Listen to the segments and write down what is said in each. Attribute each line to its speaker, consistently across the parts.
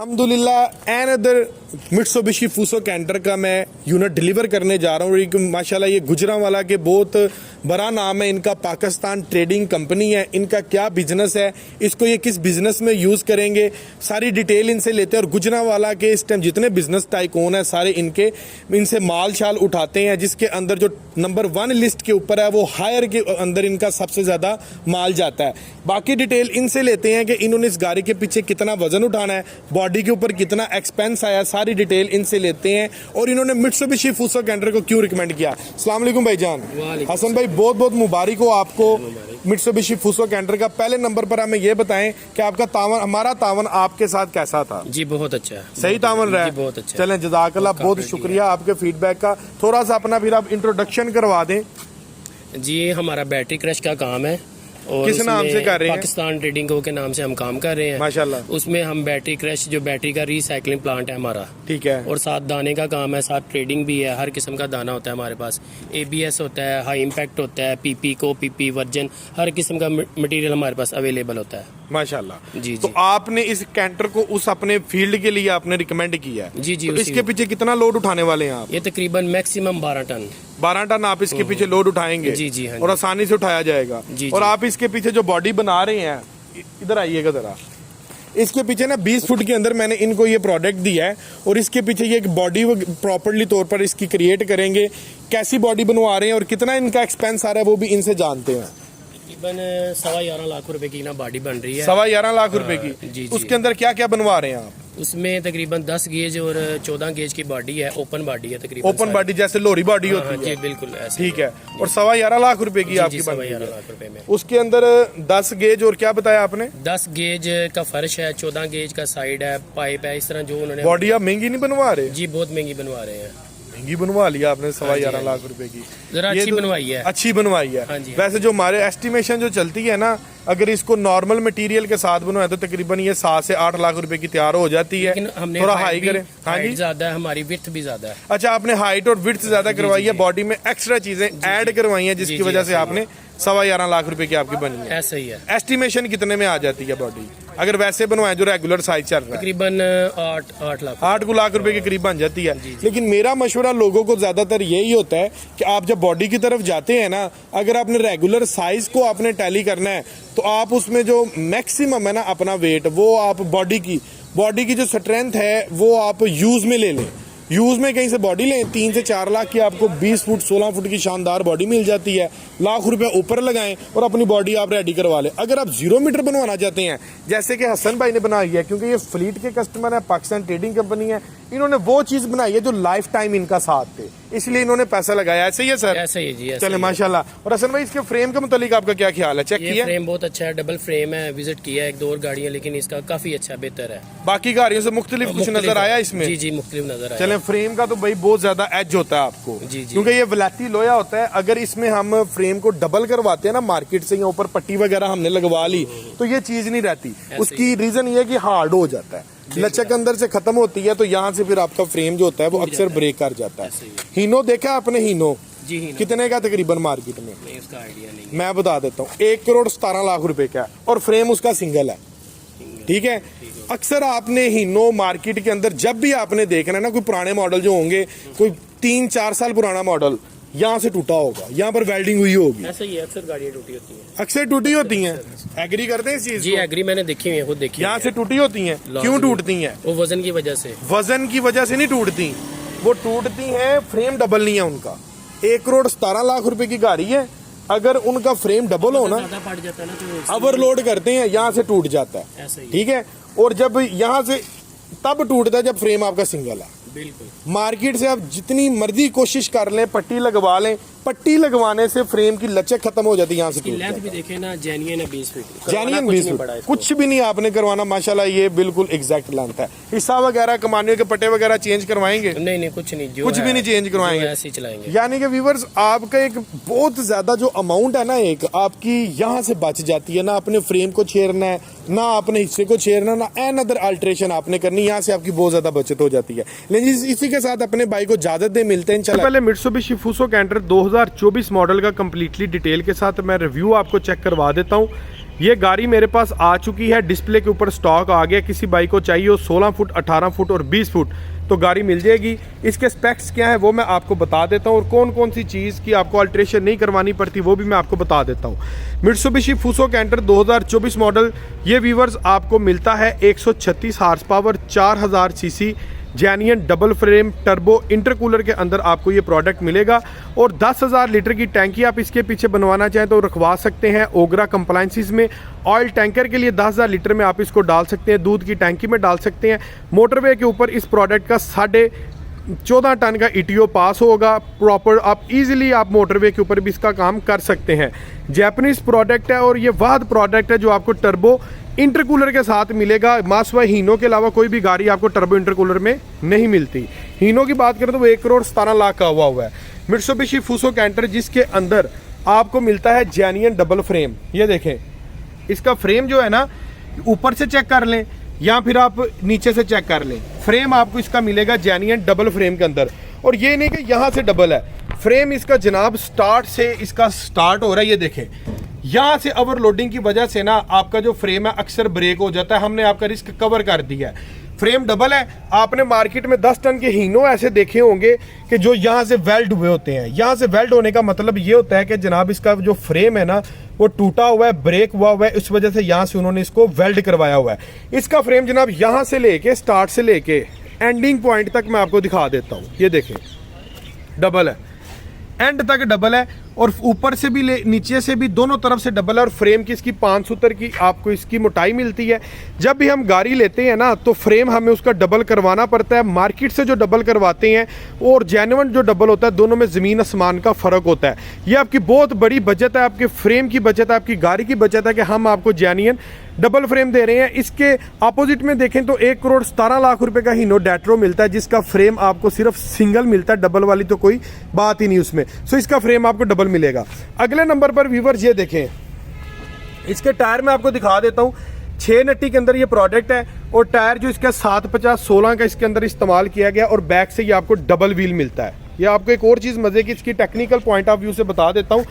Speaker 1: अल्हम्दुलिल्लाह another Mitsubishi फूसो canter का मैं यूनिट डिलीवर करने जा रहा हूँ। माशाल्लाह ये गुजरांवाला के बहुत बड़ा नाम है इनका, पाकिस्तान ट्रेडिंग कंपनी है। इनका क्या बिजनेस है, इसको ये किस बिजनेस में यूज़ करेंगे, सारी डिटेल इनसे लेते हैं। और गुजरांवाला के इस टाइम जितने बिजनेस टाइकून है सारे इनसे माल शाल उठाते हैं, जिसके अंदर जो नंबर 1 लिस्ट के ऊपर है वो हायर के अंदर इनका सबसे ज़्यादा माल जाता है। बाकी डिटेल इनसे लेते हैं कि इन्होंने इस गाड़ी के पीछे कितना वजन उठाना है, बॉडी के ऊपर कितना एक्सपेंस आया, सारी डिटेल इनसे लेते हैं। और इन्होंने मित्सुबिशी फूसो कैंटर को क्यों रिकमेंड किया। अस्सलाम वालेकुम भाईजान। हसन भाई बहुत बहुत मुबारक हो आपको मित्सुबिशी फूसो कैंटर का। पहले नंबर पर हमें ये बताएं कि आपका तावन, हमारा तावन आपके साथ कैसा था।
Speaker 2: जी बहुत अच्छा है,
Speaker 1: सही तावन रहा है,
Speaker 2: बहुत अच्छा।
Speaker 1: चलें जज़ाकल्लाह, बहुत शुक्रिया आपके फीडबैक का। थोड़ा सा अपना फिर आप इंट्रोडक्शन करवा दें।
Speaker 2: जी हमारा बैटरी क्रश का काम है और
Speaker 1: किस नाम से कर रहे हैं।
Speaker 2: पाकिस्तान ट्रेडिंग को के नाम से हम काम कर रहे हैं
Speaker 1: माशाल्लाह।
Speaker 2: उसमें हम बैटरी क्रश, जो बैटरी का रिसाइकलिंग प्लांट है हमारा,
Speaker 1: ठीक है।
Speaker 2: और साथ दाने का काम है, साथ ट्रेडिंग भी है। हर किस्म का दाना होता है हमारे पास, ABS होता है, हाई इम्पैक्ट होता है, PP को PP वर्जन, हर किस्म का मटेरियल हमारे पास अवेलेबल होता है
Speaker 1: माशाल्लाह।
Speaker 2: जी
Speaker 1: तो आपने इस कैंटर को उस अपने फील्ड के लिए आपने रिकमेंड किया है।
Speaker 2: जी।
Speaker 1: तो इसके पीछे कितना लोड उठाने वाले हैं आप।
Speaker 2: ये तकरीबन मैक्सिमम 12 टन
Speaker 1: 12 टन आप इसके पीछे लोड उठाएंगे।
Speaker 2: जी हाँ
Speaker 1: और आसानी से उठाया जाएगा।
Speaker 2: जी
Speaker 1: और आप इसके पीछे जो बॉडी बना रहे हैं, इधर आइएगा जरा, इसके पीछे ना 20 फुट के अंदर मैंने इनको ये प्रोडक्ट दिया है। और इसके पीछे ये एक बॉडी वो प्रॉपरली तौर पर इसकी क्रिएट करेंगे। कैसी बॉडी बनवा रहे हैं और कितना इनका एक्सपेंस आ रहा है वो भी इनसे जानते हैं।
Speaker 2: तकरीबन 11.5 लाख रुपए की ना बॉडी बन रही है।
Speaker 1: 11.5 लाख रुपए की।
Speaker 2: जी।
Speaker 1: उसके अंदर क्या क्या बनवा रहे हैं आप।
Speaker 2: उसमें तकरीबन 10 गेज और 14 गेज की बॉडी है, ओपन बॉडी है तकरीबन।
Speaker 1: ओपन बॉडी जैसे लोरी बॉडी होती है।
Speaker 2: जी बिल्कुल ऐसे।
Speaker 1: ठीक है। और 11.5 लाख रुपए की आपकी बन रही
Speaker 2: 11.5
Speaker 1: है।
Speaker 2: लाख रुपए में
Speaker 1: उसके अंदर 10 गेज और क्या बताया आपने।
Speaker 2: 10 गेज का फर्श है, 14 गेज का साइड है, पाइप है, इस तरह जो उन्होंने।
Speaker 1: बॉडी आप महंगी नहीं बनवा रहे।
Speaker 2: जी बहुत महंगी बनवा रहे हैं।
Speaker 1: महंगी बनवा लिया आपने 11.5 लाख रुपए की।
Speaker 2: जरा अच्छी बनवाई है।
Speaker 1: अच्छी बनवाई है।
Speaker 2: हाँ जी।
Speaker 1: वैसे जो हमारे एस्टिमेशन जो चलती है ना, अगर इसको नॉर्मल मटेरियल के साथ बनवाए तो तकरीबन ये 7 से 8 लाख रुपए की तैयार हो जाती है।
Speaker 2: हमने
Speaker 1: थोड़ा हाई करें। हाँ जी
Speaker 2: ज्यादा है, हमारी विड्थ भी ज्यादा है।
Speaker 1: अच्छा, आपने हाइट और विड्थ ज्यादा करवाई है, बॉडी में एक्स्ट्रा चीजें ऐड करवाई है, जिसकी वजह से आपने 11.5 लाख रुपए की आपकी बनी है।
Speaker 2: ऐसा ही है।
Speaker 1: एस्टिमेशन कितने में आ जाती है बॉडी अगर वैसे बनवाए जो रेगुलर साइज चल रहा है।
Speaker 2: तकरीबन 8 लाख
Speaker 1: 8 लाख रुपए के करीब बन जाती है। लेकिन मेरा मशवरा लोगों को ज्यादातर यही होता है कि आप जब बॉडी की तरफ जाते हैं ना, अगर आपने रेगुलर साइज को आपने टैली करना है तो आप उसमें जो मैक्सिमम है ना अपना वेट, वो आप बॉडी की जो स्ट्रेंथ है वो आप यूज में ले लें। यूज में कहीं से बॉडी लें, 3 से 4 लाख की आपको 20 फुट 16 फुट की शानदार बॉडी मिल जाती है। लाख रुपए ऊपर लगाएं और अपनी बॉडी आप रेडी करवा लें। अगर आप 0 मीटर बनवाना चाहते हैं, जैसे कि हसन भाई ने बनाई है, क्योंकि ये फ्लीट के कस्टमर है, पाकिस्तान ट्रेडिंग कंपनी है, इन्होंने वो चीज बनाई है जो लाइफ टाइम इनका साथ थे, इसलिए इन्होंने पैसा लगाया। ऐसे ही है सर।
Speaker 2: ऐसा ही है जी।
Speaker 1: चले माशाल्लाह। और हसन भाई इसके फ्रेम के मुतालिक आपका क्या ख्याल है। चेक किया।
Speaker 2: फ्रेम बहुत अच्छा है, डबल फ्रेम है, विजिट किया एक 2 और गाड़ियां, लेकिन इसका काफी अच्छा बेहतर है।
Speaker 1: बाकी गाड़ियों से मुख्तलिफ कुछ नजर आया इसमें।
Speaker 2: जी मुख्तलिफ नजर आया।
Speaker 1: चले, फ्रेम का तो भाई बहुत ज्यादा एज होता है आपको, क्योंकि ये वलाती लोया होता है। अगर इसमें हम फ्रेम को डबल करवाते हैं ना मार्केट से, या ऊपर पट्टी वगैरह हमने लगवा ली तो ये चीज नहीं रहती। उसकी रीजन ये है कि हार्ड हो जाता है, लचक अंदर से खत्म होती है, तो यहाँ से फिर आपका फ्रेम जो होता है वो अक्सर ब्रेक कर जाता है। हीनो देखा आपने। हीनो
Speaker 2: जी
Speaker 1: कितने का तकरीबन मार्केट में,
Speaker 2: नहीं उसका आइडिया नहीं।
Speaker 1: मैं बता देता हूँ, 1.17 करोड़ रुपए का, और फ्रेम उसका सिंगल है। ठीक है। अक्सर आपने हीनो मार्केट के अंदर जब भी आपने देखना है ना, कोई पुराने मॉडल जो होंगे, कोई 3-4 साल पुराना मॉडल, यहाँ से टूटा होगा, यहाँ पर वेल्डिंग हुई होगी।
Speaker 2: ऐसा ही है, अक्सर गाड़ियां टूटी होती हैं।
Speaker 1: अक्सर टूटी होती हैं। एग्री करते हैं इस चीज
Speaker 2: जी
Speaker 1: को?
Speaker 2: एग्री, मैंने देखी हुई है, खुद देखी।
Speaker 1: यहाँ से टूटी होती हैं। क्यों टूटती हैं।
Speaker 2: वो वजन की वजह से।
Speaker 1: वजन की वजह से नहीं टूटती, वो टूटती हैं फ्रेम डबल नहीं है उनका। 1.17 करोड़ रुपए की गाड़ी है, अगर उनका फ्रेम डबल हो ना,
Speaker 2: पड़ जाता है ना, तो
Speaker 1: ओवरलोड करते हैं, यहाँ से टूट जाता है। ठीक है। और जब यहाँ से तब टूटता है जब फ्रेम आपका सिंगल है।
Speaker 2: बिल्कुल।
Speaker 1: मार्केट से आप जितनी मर्जी कोशिश कर लें, पट्टी लगवा लें, पट्टी लगवाने से फ्रेम की लचक खत्म हो जाती है। यहाँ से
Speaker 2: लेंथ भी देखें ना, जेन्युइन है 20 फीट।
Speaker 1: जेन्युइन 20 फीट, कुछ भी नहीं आपने करवाना। माशाल्लाह ये बिल्कुल एग्जैक्ट लेंथ है। हिस्सा वगैरह कमानियों के पट्टे वगैरह चेंज करवाएंगे?
Speaker 2: नहीं कुछ नहीं, जो
Speaker 1: कुछ भी नहीं चेंज करवाएंगे,
Speaker 2: ऐसे ही चलाएंगे।
Speaker 1: यानी कि व्यूअर्स आपका एक बहुत ज्यादा जो अमाउंट है ना, एक आपकी यहाँ से बच जाती है। ना अपने फ्रेम को छेड़ना है, ना अपने हिस्से को छेड़ना, ना एन अदर अल्ट्रेशन आपने करनी, यहाँ से आपकी बहुत ज्यादा बचत हो जाती है। लेकिन इसी के साथ अपने भाई को इजाजत दे, मिलते हैं। पहले मित्सुबिशी फूसो कैंटर 2024 मॉडल का कंप्लीटली डिटेल के साथ मैं रिव्यू आपको चेक करवा देता हूँ। ये गाड़ी मेरे पास आ चुकी है, डिस्प्ले के ऊपर स्टॉक आ गया। किसी बाइक को चाहिए हो 16 फुट, 18 फुट और 20 फुट तो गाड़ी मिल जाएगी। इसके स्पेक्स क्या है वो मैं आपको बता देता हूँ, और कौन कौन सी चीज़ की आपको अल्ट्रेशन नहीं करवानी पड़ती वो भी मैं आपको बता देता हूँ। मित्सुबिशी फुसो कैंटर 2024 मॉडल, ये व्यूवर्स आपको मिलता है 136 horsepower, 4000 CC, genuine double frame turbo intercooler के अंदर आपको ये प्रोडक्ट मिलेगा। और 10,000 लीटर की टैंकी आप इसके पीछे बनवाना चाहें तो रखवा सकते हैं। ओगरा कंप्लायंसिस में ऑयल टैंकर के लिए 10,000 लीटर में आप इसको डाल सकते हैं, दूध की टैंकी में डाल सकते हैं। मोटरवे के ऊपर इस प्रोडक्ट का 14.5 टन का ईटीओ पास होगा प्रॉपर। आप इजीली आप मोटरवे के ऊपर भी इसका काम कर सकते हैं। जैपनीज प्रोडक्ट है और ये वह प्रोडक्ट है जो आपको टर्बो इंटरकूलर के साथ मिलेगा। मासवा हीनो के अलावा कोई भी गाड़ी आपको टर्बो इंटरकूलर में नहीं मिलती। हीनो की बात करें तो वो 1,17,00,000 का हुआ है। मित्सुबिशी फुसो कैंटर जिसके अंदर आपको मिलता है जेन्युइन डबल फ्रेम। ये देखें, इसका फ्रेम जो है ना, ऊपर से चेक कर लें या फिर आप नीचे से चेक कर लें, फ्रेम आपको इसका मिलेगा जेन्युइन डबल फ्रेम के अंदर। और ये नहीं कि यहाँ से डबल है फ्रेम, इसका जनाब स्टार्ट से इसका स्टार्ट हो रहा है। ये देखें, यहाँ से ओवरलोडिंग की वजह से ना आपका जो फ्रेम है अक्सर ब्रेक हो जाता है। हमने आपका रिस्क कवर कर दिया है। फ्रेम डबल है। आपने मार्केट में 10 टन के हीनो ऐसे देखे होंगे कि जो यहाँ से वेल्ड हुए होते हैं। यहाँ से वेल्ड होने का मतलब ये होता है कि जनाब इसका जो फ्रेम है ना वो टूटा हुआ है, ब्रेक हुआ है, इस वजह से यहाँ से उन्होंने इसको वेल्ड करवाया हुआ है। इसका फ्रेम जनाब यहाँ से लेके स्टार्ट से लेके एंडिंग पॉइंट तक मैं आपको दिखा देता हूँ। ये देखें, डबल है, एंड तक डबल है और ऊपर से भी नीचे से भी दोनों तरफ से डबल है। और फ्रेम की इसकी 5 की आपको इसकी मोटाई मिलती है। जब भी हम गाड़ी लेते हैं ना तो फ्रेम हमें उसका डबल करवाना पड़ता है। मार्केट से जो डबल करवाते हैं और जेन्युइन जो डबल होता है, दोनों में ज़मीन आसमान का फ़र्क होता है। ये आपकी बहुत बड़ी बचत है, आपके फ्रेम की बचत है, आपकी गाड़ी की बचत है कि हम आपको जेन्युइन डबल फ्रेम दे रहे हैं। इसके अपोजिट में देखें तो 1,17,00,000 रुपए का हीनो डेट्रो मिलता है जिसका फ्रेम आपको सिर्फ सिंगल मिलता है, डबल वाली तो कोई बात ही नहीं उसमें। सो इसका फ्रेम आपको डबल मिलेगा। अगले नंबर पर व्यूवर्स ये देखें, इसके टायर में आपको दिखा देता हूं। 6 नट्टी के अंदर ये प्रोडक्ट है और टायर जो इसका 750/16 का इसके अंदर इस्तेमाल किया गया और बैक से ये आपको डबल व्हील मिलता है। ये आपको एक और चीज़ मजे की इसकी टेक्निकल पॉइंट ऑफ व्यू से बता देता हूँ।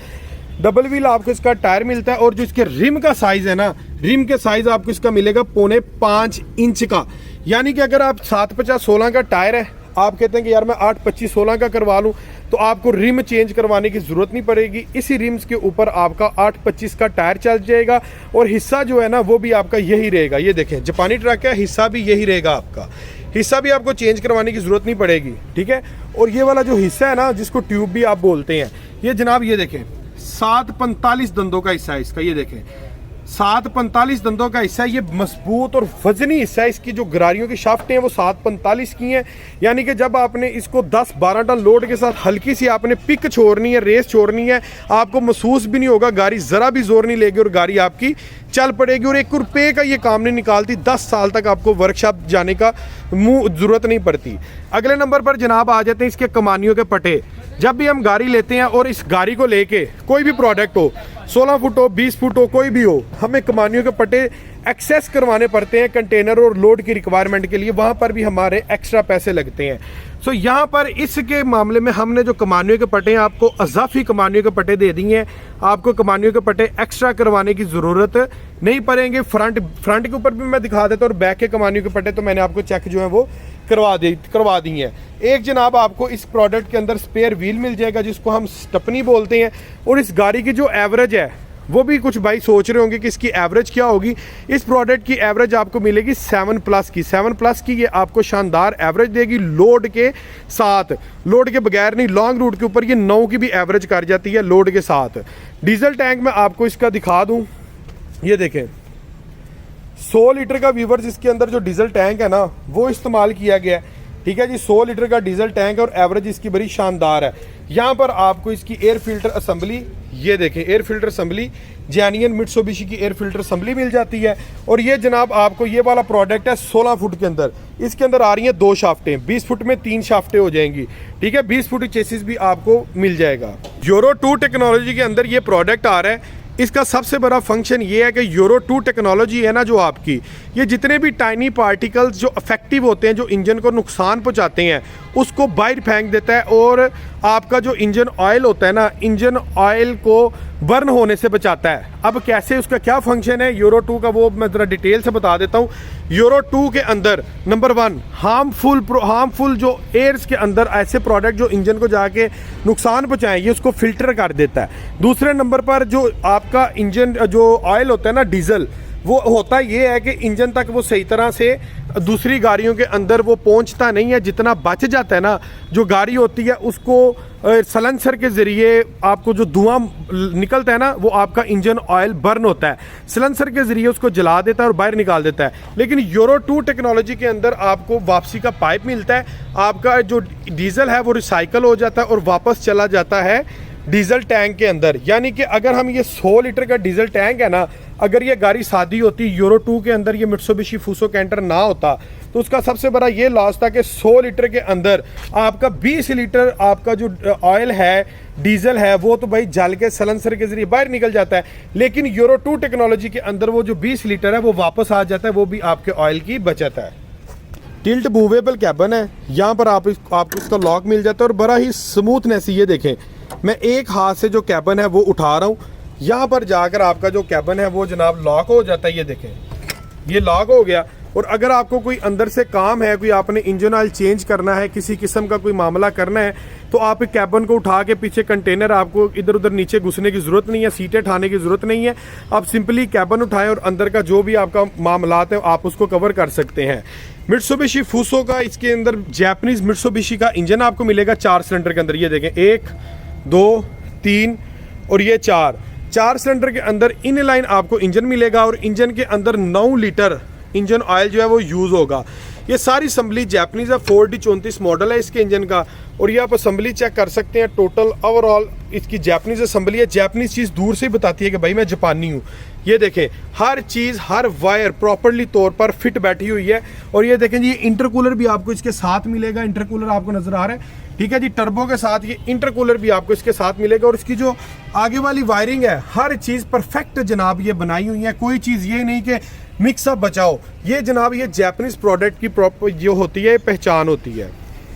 Speaker 1: डबल व्हील आपको इसका टायर मिलता है और जो इसके रिम का साइज है ना, रिम के साइज आपको इसका मिलेगा 4.5 इंच का। यानी कि अगर आप 750/16 का टायर है, आप कहते हैं कि यार मैं 825/16 का करवा लूं, तो आपको रिम चेंज करवाने की जरूरत नहीं पड़ेगी। इसी रिम्स के ऊपर आपका 825 का टायर चल जाएगा और हिस्सा जो है ना वो भी आपका यही रहेगा। ये देखें, जापानी ट्रक का हिस्सा भी यही रहेगा, आपका हिस्सा भी आपको चेंज करवाने की जरूरत नहीं पड़ेगी। ठीक है। और ये वाला जो हिस्सा है ना जिसको ट्यूब भी आप बोलते हैं, ये जनाब ये देखें 745 दंदों का हिस्सा है इसका। ये देखें 745 दंदों का हिस्सा है। ये मजबूत और वजनी हिस्सा है। इसकी जो गरारियों की शाफ्टें हैं वो 745 की हैं। यानी कि जब आपने इसको 10-12 टन लोड के साथ हल्की सी आपने पिक छोड़नी है, रेस छोड़नी है, आपको महसूस भी नहीं होगा, गाड़ी ज़रा भी जोर नहीं लेगी और गाड़ी आपकी चल पड़ेगी। और 1 रुपये का ये काम नहीं निकालती। 10 साल तक आपको वर्कशॉप जाने का जरूरत नहीं पड़ती। अगले नंबर पर जनाब आ जाते हैं इसके कमानियों के पटे। जब भी हम गाड़ी लेते हैं और इस गाड़ी को लेके कोई भी प्रोडक्ट हो, 16 फुट हो, 20 फुट हो, कोई भी हो, हमें कमानियों के पट्टे एक्सेस करवाने पड़ते हैं कंटेनर और लोड की रिक्वायरमेंट के लिए। वहाँ पर भी हमारे एक्स्ट्रा पैसे लगते हैं। सो यहाँ पर इसके मामले में हमने जो कमानियों के पट्टे हैं, आपको अजाफी कमानियों के पट्टे दे दिए हैं। आपको कमानियों के पट्टे एक्स्ट्रा करवाने की ज़रूरत नहीं पड़ेंगे। फ्रंट के ऊपर भी मैं दिखा देता हूँ और बैक के कमानियों के पट्टे तो मैंने आपको चेक जो है वो करवा दी हैं। एक जनाब आपको इस प्रोडक्ट के अंदर स्पेयर व्हील मिल जाएगा जिसको हम स्टपनी बोलते हैं। और इस गाड़ी की जो एवरेज है वो भी कुछ भाई सोच रहे होंगे कि इसकी एवरेज क्या होगी। इस प्रोडक्ट की एवरेज आपको मिलेगी 7+ की। 7+ की ये आपको शानदार एवरेज देगी लोड के साथ। लोड के बगैर नहीं, लॉन्ग रूट के ऊपर ये 9 की भी एवरेज कर जाती है लोड के साथ। डीजल टैंक में आपको इसका दिखा दूं, ये देखें 100 लीटर का व्यूवर्स इसके अंदर जो डीजल टैंक है ना वो इस्तेमाल किया गया है। ठीक है जी, 100 लीटर का डीजल टैंक है और एवरेज इसकी बड़ी शानदार है। यहाँ पर आपको इसकी एयर फिल्टर असेंबली, ये देखें air filter assembly, genuine Mitsubishi की एयर फिल्टर असेंबली मिल जाती है। और ये जनाब आपको ये वाला प्रोडक्ट है 16 फुट के अंदर। इसके अंदर आ रही हैं 2 शाफ्टें, 20 फुट में 3 शाफ्टें हो जाएंगी। ठीक है, 20 फुट चेसिस भी आपको मिल जाएगा। यूरो 2 टेक्नोलॉजी के अंदर ये प्रोडक्ट आ रहा है। इसका सबसे बड़ा फंक्शन ये है कि यूरो 2 टेक्नोलॉजी है ना जो आपकी, ये जितने भी टाइनी पार्टिकल्स जो अफेक्टिव होते हैं, जो इंजन को नुकसान पहुंचाते हैं, उसको बाहर फेंक देता है। और आपका जो इंजन ऑयल होता है ना, इंजन ऑयल को बर्न होने से बचाता है। अब कैसे, उसका क्या फंक्शन है यूरो 2 का, वो मैं ज़रा डिटेल से बता देता हूँ। यूरो 2 के अंदर नंबर 1 हार्मफुल जो एयर्स के अंदर ऐसे प्रोडक्ट जो इंजन को जाके नुकसान पहुँचाएं, ये उसको फिल्टर कर देता है। दूसरे नंबर पर जो आपका इंजन जो ऑयल होता है ना, डीजल, वो होता ये है कि इंजन तक वो सही तरह से दूसरी गाड़ियों के अंदर वो पहुंचता नहीं है। जितना बच जाता है ना, जो गाड़ी होती है उसको सलेंसर के ज़रिए आपको जो धुआं निकलता है ना, वो आपका इंजन ऑयल बर्न होता है, सलेंसर के ज़रिए उसको जला देता है और बाहर निकाल देता है। लेकिन यूरो 2 टेक्नोलॉजी के अंदर आपको वापसी का पाइप मिलता है। आपका जो डीजल है वो रिसाइकल हो जाता है और वापस चला जाता है डीजल टैंक के अंदर। यानी कि अगर हम ये 100 लीटर का डीजल टैंक है ना, अगर ये गाड़ी सादी होती, यूरो 2 के अंदर ये मित्सुबिशी फूसो कैंटर ना होता, तो उसका सबसे बड़ा ये लॉस था कि 100 लीटर के अंदर आपका 20 लीटर आपका जो ऑयल है, डीजल है, वो तो भाई जल के सलेंसर के जरिए बाहर निकल जाता है। लेकिन यूरो 2 टेक्नोलॉजी के अंदर वो जो 20 लीटर है वो वापस आ जाता है, वो भी आपके ऑयल की बचत है। टिल्ट मूवेबल कैबिन है, यहाँ पर आपको इसका लॉक मिल जाता है और बड़ा ही स्मूथनेस, ये देखें, मैं एक हाथ से जो कैबिन है वो उठा रहा हूँ, यहाँ पर जाकर आपका जो कैबिन है वो जनाब लॉक हो जाता है। ये देखें, ये लॉक हो गया। और अगर आपको कोई अंदर से काम है, कोई आपने इंजन ऑयल चेंज करना है, किसी किस्म का कोई मामला करना है, तो आप कैबिन को उठा के पीछे कंटेनर, आपको इधर उधर नीचे घुसने की ज़रूरत नहीं है, सीटें ठाने की ज़रूरत नहीं है। आप सिंपली कैबिन उठाएं और अंदर का जो भी आपका मामलात है आप उसको कवर कर सकते हैं। मित्सुबिशी फूसो का इसके अंदर जैपनीज़ मित्सुबिशी का इंजन आपको मिलेगा 4 सिलेंडर के अंदर। ये देखें, 1 2 3 और ये 4 सिलेंडर के अंदर इन लाइन आपको इंजन मिलेगा और इंजन के अंदर 9 लीटर इंजन ऑयल जो है वो यूज़ होगा। ये सारी असम्बली जैपनीज़ है, 4D34 मॉडल है इसके इंजन का। और ये आप असम्बली चेक कर सकते हैं, टोटल ओवरऑल इसकी जैपनीज़ असम्बली है। जैपनीज़ चीज़ दूर से ही बताती है कि भाई मैं जापानी हूँ। ये देखें, हर चीज़, हर वायर प्रॉपरली तौर पर फिट बैठी हुई है। और ये देखें जी, ये इंटरकूलर भी आपको इसके साथ मिलेगा। इंटरकूलर आपको नज़र आ रहा है, ठीक है जी, टर्बो के साथ ये इंटरकूलर भी आपको इसके साथ मिलेगा। और इसकी जो आगे वाली वायरिंग है, हर चीज़ परफेक्ट जनाब ये बनाई हुई है। कोई चीज़ ये नहीं कि मिक्सअप बचाओ, ये जनाब ये जैपनीज़ प्रोडक्ट की प्रॉपर जो होती है पहचान होती है।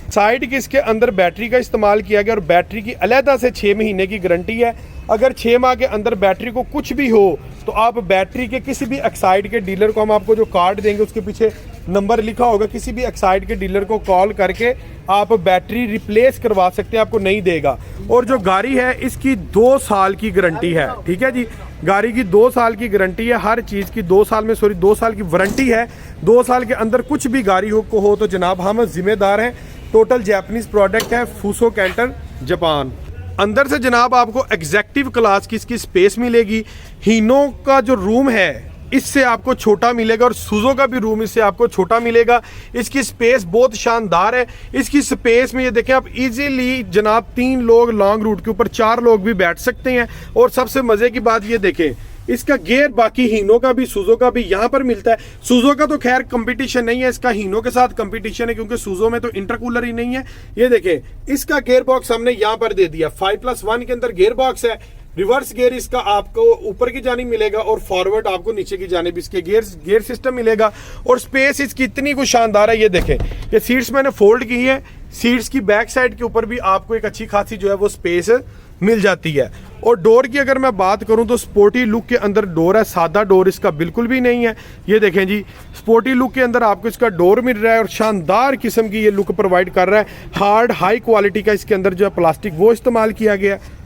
Speaker 1: साइड की इसके अंदर बैटरी का इस्तेमाल किया गया और बैटरी की अलहदा से 6 महीने की गारंटी है। अगर 6 माह के अंदर बैटरी को कुछ भी हो तो आप बैटरी के किसी भी एक्साइड के डीलर को, हम आपको जो कार्ड देंगे उसके पीछे नंबर लिखा होगा, किसी भी एक्साइड के डीलर को कॉल करके आप बैटरी रिप्लेस करवा सकते हैं, आपको नहीं देगा। और जो गाड़ी है इसकी 2 साल की गारंटी है, ठीक है जी, गाड़ी की 2 साल की गारंटी है, हर चीज़ की 2 साल की वारंटी है। 2 साल के अंदर कुछ भी गाड़ी हो तो जनाब हम जिम्मेदार हैं। टोटल जैपनीज़ प्रोडक्ट है, फूसो कैंटर जापान। अंदर से जनाब आपको एग्जेक्टिव क्लास की इसकी स्पेस मिलेगी। हीनो का जो रूम है इससे आपको छोटा मिलेगा और सुजो का भी रूम इससे आपको छोटा मिलेगा। इसकी स्पेस बहुत शानदार है। इसकी स्पेस में ये देखें आप, इजीली जनाब 3 लोग लॉन्ग रूट के ऊपर, 4 लोग भी बैठ सकते हैं। और सबसे मज़े की बात ये देखें, इसका गियर बाकी हीनो का भी सुजो का भी यहाँ पर मिलता है। सुजो का तो खैर कंपटीशन नहीं है, इसका हीनो के साथ कंपटीशन है, क्योंकि सुजो में तो इंटरकूलर ही नहीं है। ये देखें, इसका गियर बॉक्स हमने यहाँ पर दे दिया, 5+1 के अंदर गियर बॉक्स है। रिवर्स गियर इसका आपको ऊपर की जानिब मिलेगा और फॉरवर्ड आपको नीचे की जानिब इसके गियर सिस्टम मिलेगा। और स्पेस इसकी इतनी कुछ शानदार है। ये देखें, ये सीट्स मैंने फोल्ड की है, सीट्स की बैक साइड के ऊपर भी आपको एक अच्छी खासी जो है वो स्पेस मिल जाती है। और डोर की अगर मैं बात करूं तो स्पोर्टी लुक के अंदर डोर है, सादा डोर इसका बिल्कुल भी नहीं है। ये देखें जी, स्पोर्टी लुक के अंदर आपको इसका डोर मिल रहा है और शानदार किस्म की ये लुक प्रोवाइड कर रहा है। हार्ड हाई क्वालिटी का इसके अंदर जो है प्लास्टिक वो इस्तेमाल किया गया है।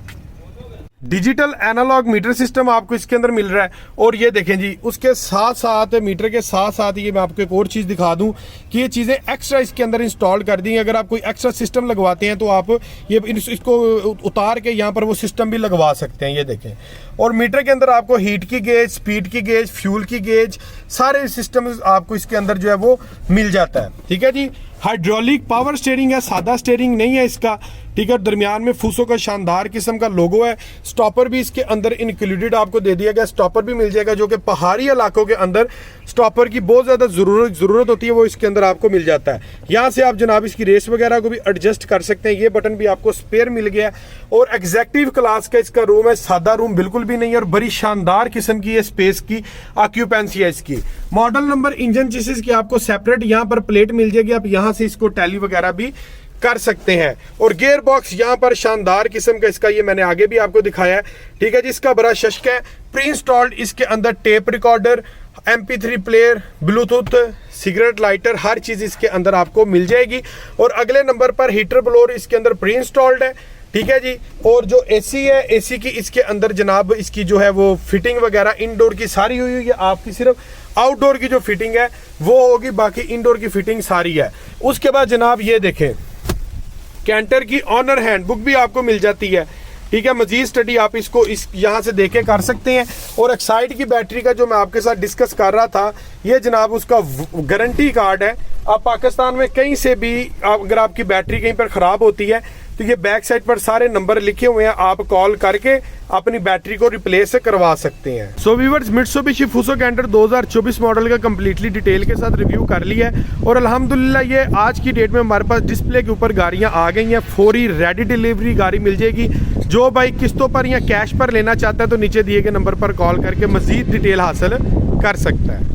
Speaker 1: डिजिटल एनालॉग मीटर सिस्टम आपको इसके अंदर मिल रहा है। और ये देखें जी, उसके साथ साथ मीटर के साथ साथ ये मैं आपको एक और चीज़ दिखा दूं कि ये चीज़ें एक्स्ट्रा इसके अंदर इंस्टॉल कर दी हैं। अगर आप कोई एक्स्ट्रा सिस्टम लगवाते हैं तो आप ये इसको उतार के यहाँ पर वो सिस्टम भी लगवा सकते हैं। ये देखें, और मीटर के अंदर आपको हीट की गेज, स्पीड की गेज, फ्यूल की गेज, सारे सिस्टम आपको इसके अंदर जो है वो मिल जाता है। ठीक है जी, हाइड्रोलिक पावर स्टीयरिंग है, सादा स्टीयरिंग नहीं है इसका, ठीक है। दरमियान में फूसो का शानदार किस्म का लोगो है। स्टॉपर भी इसके अंदर इंक्लूडेड आपको दे दिया गया, स्टॉपर भी मिल जाएगा, जो कि पहाड़ी इलाकों के अंदर स्टॉपर की बहुत ज़्यादा ज़रूरत होती है, वो इसके अंदर आपको मिल जाता है। यहाँ से आप जनाब इसकी रेस वगैरह को भी एडजस्ट कर सकते हैं। ये बटन भी आपको स्पेयर मिल गया। और एग्जेक्टिव क्लास का इसका रूम है, सादा रूम बिल्कुल भी नहीं है और बड़ी शानदार किस्म की ये स्पेस की ऑक्यूपेंसी है इसकी। मॉडल नंबर, इंजन चेसिस की आपको सेपरेट यहाँ पर प्लेट मिल जाएगी, आप यहाँ से इसको टैली वगैरह भी कर सकते हैं। और गियर बॉक्स यहाँ पर शानदार किस्म का इसका, ये मैंने आगे भी आपको दिखाया है, ठीक है जी। इसका बड़ा शश्क है, प्री इंस्टॉल्ड इसके अंदर tape recorder, MP3 player, bluetooth, cigarette lighter, हर चीज़ इसके अंदर आपको मिल जाएगी। और अगले नंबर पर हीटर ब्लोअर इसके अंदर प्री इंस्टॉल्ड है, ठीक है जी। और जो AC है, AC की इसके अंदर जनाब इसकी जो है वो फिटिंग वगैरह इंडोर की सारी हुई है, आपकी सिर्फ आउटडोर की जो फिटिंग है वो होगी, बाकी इंडोर की फिटिंग सारी है। उसके बाद जनाब ये देखें, कैंटर की ऑनर हैंडबुक भी आपको मिल जाती है, ठीक है। मजीद स्टडी आप इसको इस यहाँ से देखे कर सकते हैं। और एक्साइड की बैटरी का जो मैं आपके साथ डिस्कस कर रहा था, ये जनाब उसका गारंटी कार्ड है। आप पाकिस्तान में कहीं से भी अगर आपकी बैटरी कहीं पर ख़राब होती है तो ये बैक साइड पर सारे नंबर लिखे हुए हैं, आप कॉल करके अपनी बैटरी को रिप्लेस करवा सकते हैं। So viewers, Mitsubishi Fuso Canter 2024 model का कंप्लीटली डिटेल के साथ रिव्यू कर लिया है। और अल्हम्दुलिल्लाह ये आज की डेट में हमारे पास डिस्प्ले के ऊपर गाड़ियां आ गई हैं, फौरी रेडी डिलीवरी गाड़ी मिल जाएगी। जो भाई किस्तों पर या कैश पर लेना चाहता है तो नीचे दिए गए नंबर पर कॉल करके मजीद डिटेल हासिल कर सकता है।